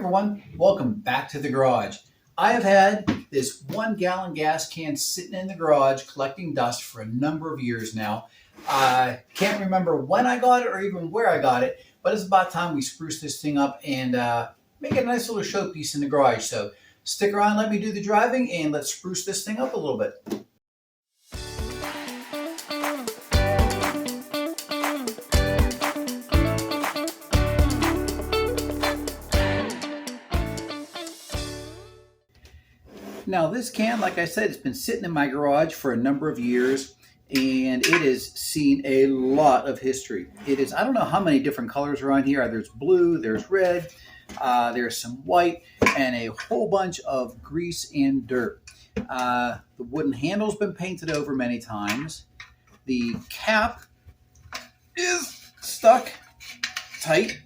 everyone, welcome back to the garage. I have had this 1-gallon gas can sitting in the garage collecting dust for a number of years now. I can't remember when I got it or even where I got it, but it's about time we spruce this thing up and make it a nice little showpiece in the garage. So stick around, let me do the driving, and let's spruce this thing up a little bit. Now this can, like I said, it's been sitting in my garage for a number of years and it has seen a lot of history. I don't know how many different colors are on here. There's blue, there's red, there's some white, and a whole bunch of grease and dirt. The wooden handle's been painted over many times. The cap is stuck tight.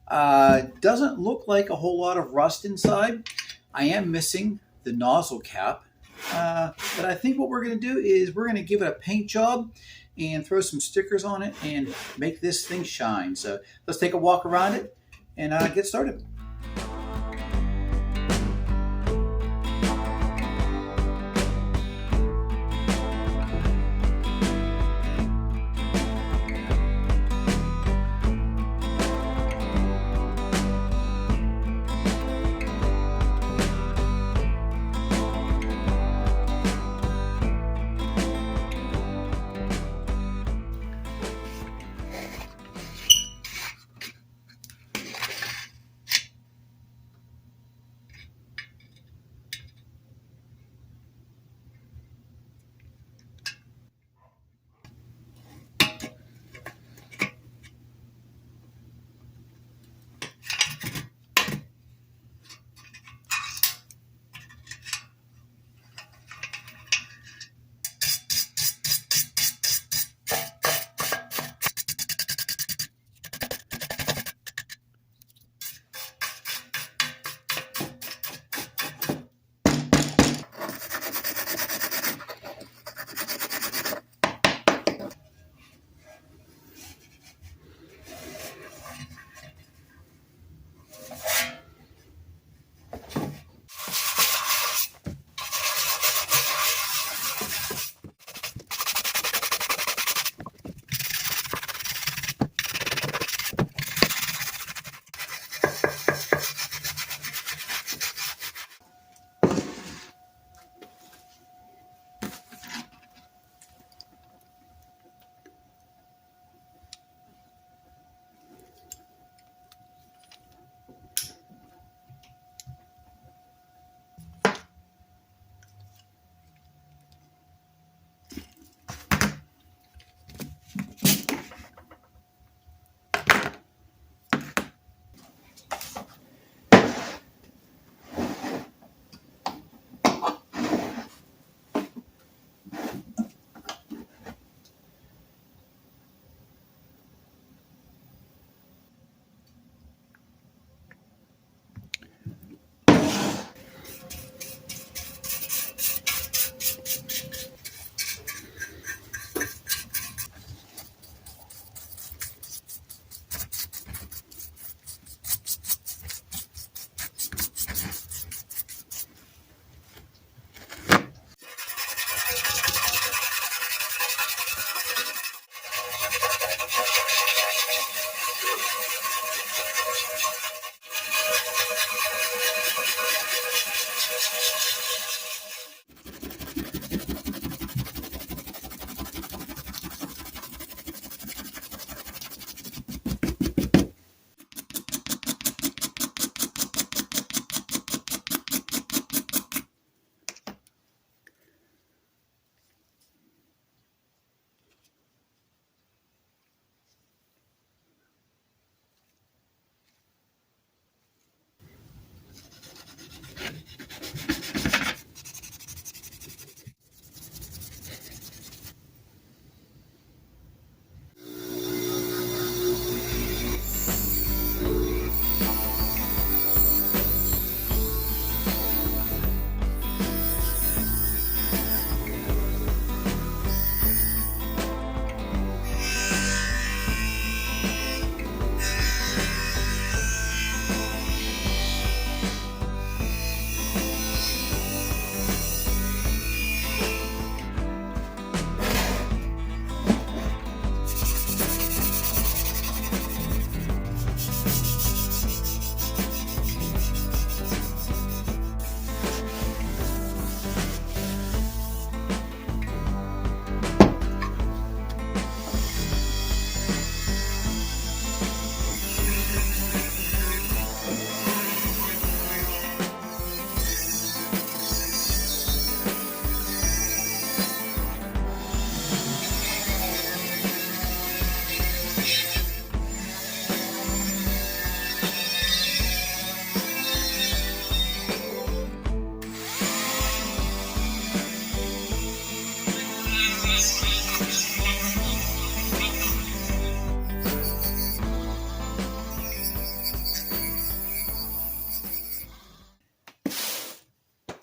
Doesn't look like a whole lot of rust inside. I am missing the nozzle cap, but I think what we're going to do is we're going to give it a paint job and throw some stickers on it and make this thing shine. So let's take a walk around it and get started.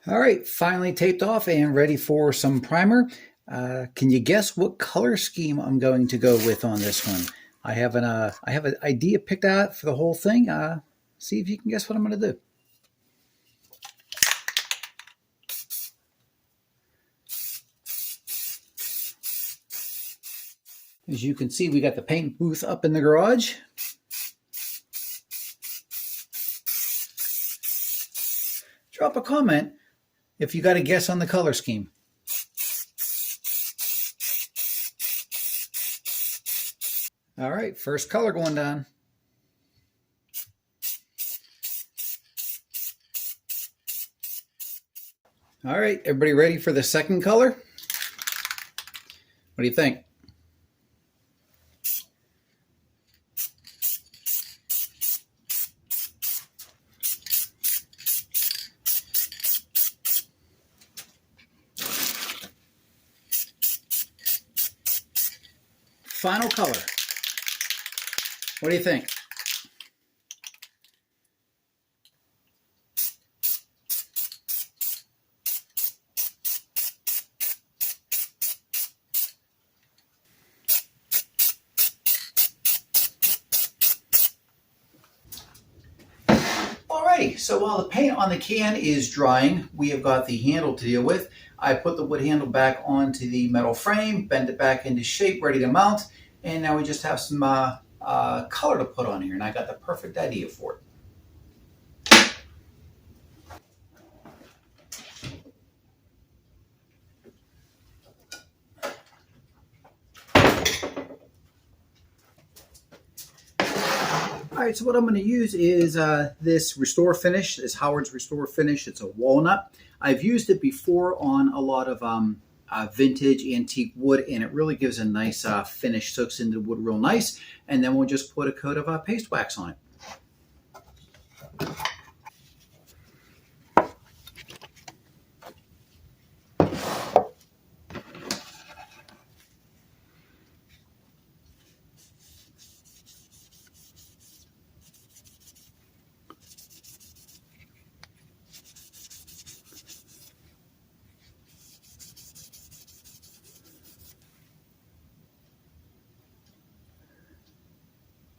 All right, finally taped off and ready for some primer. Can you guess what color scheme I'm going to go with on this one? I have an idea picked out for the whole thing. See if you can guess what I'm going to do. As you can see, we got the paint booth up in the garage. Drop a comment if you got a guess on the color scheme. All right, first color going down. All right, everybody ready for the second color? What do you think? Final color. What do you think? Alrighty, so while the paint on the can is drying, we have got the handle to deal with. I put the wood handle back onto the metal frame, bend it back into shape, ready to mount, and now we just have some color to put on here, and I got the perfect idea for it. All right, so what I'm going to use is this Restore Finish, this Howard's Restore Finish. It's a walnut. I've used it before on a lot of vintage antique wood, and it really gives a nice finish, soaks into the wood real nice. And then we'll just put a coat of paste wax on it.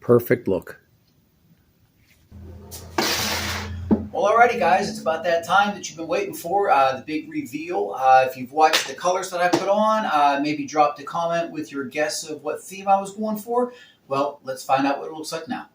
Perfect look. Well, alrighty, guys, it's about that time that you've been waiting for, the big reveal. If you've watched the colors that I put on, maybe dropped a comment with your guess of what theme I was going for. Well, let's find out what it looks like now.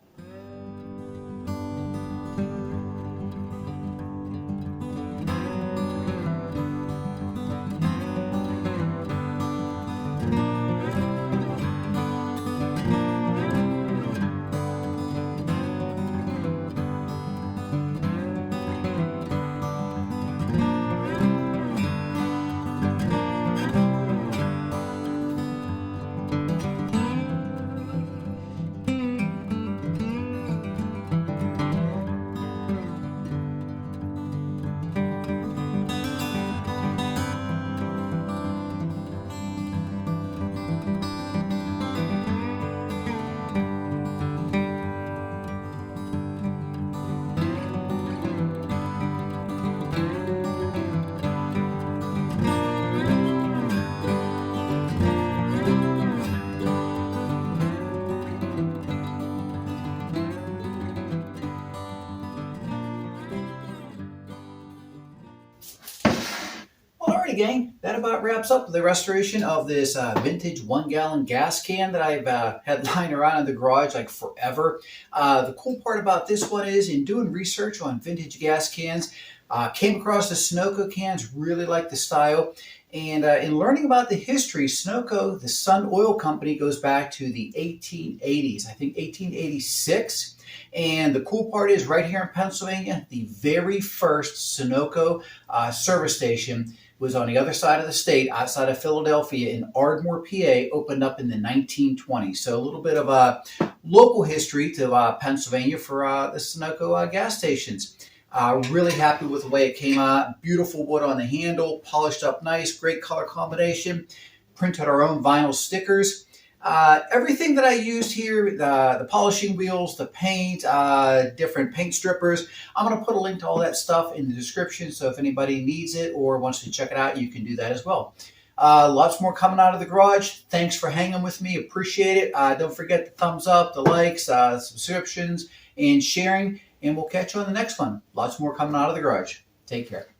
Alrighty, gang, that about wraps up the restoration of this vintage 1-gallon gas can that I've had lying around in the garage like forever. The cool part about this one is, in doing research on vintage gas cans, came across the Sunoco cans, really liked the style. And in learning about the history, Sunoco, the Sun Oil Company, goes back to the 1880s, I think 1886. And the cool part is, right here in Pennsylvania, the very first Sunoco service station was on the other side of the state, outside of Philadelphia, in Ardmore, PA, opened up in the 1920s. So a little bit of local history to Pennsylvania for the Sunoco gas stations. Really happy with the way it came out. Beautiful wood on the handle, polished up nice, great color combination. Printed our own vinyl stickers. Everything that I used here, the polishing wheels, the paint, different paint strippers, I'm going to put a link to all that stuff in the description. So if anybody needs it or wants to check it out, you can do that as well. Lots more coming out of the garage. Thanks for hanging with me. Appreciate it. Don't forget the thumbs up, the likes, subscriptions, and sharing. And we'll catch you on the next one. Lots more coming out of the garage. Take care.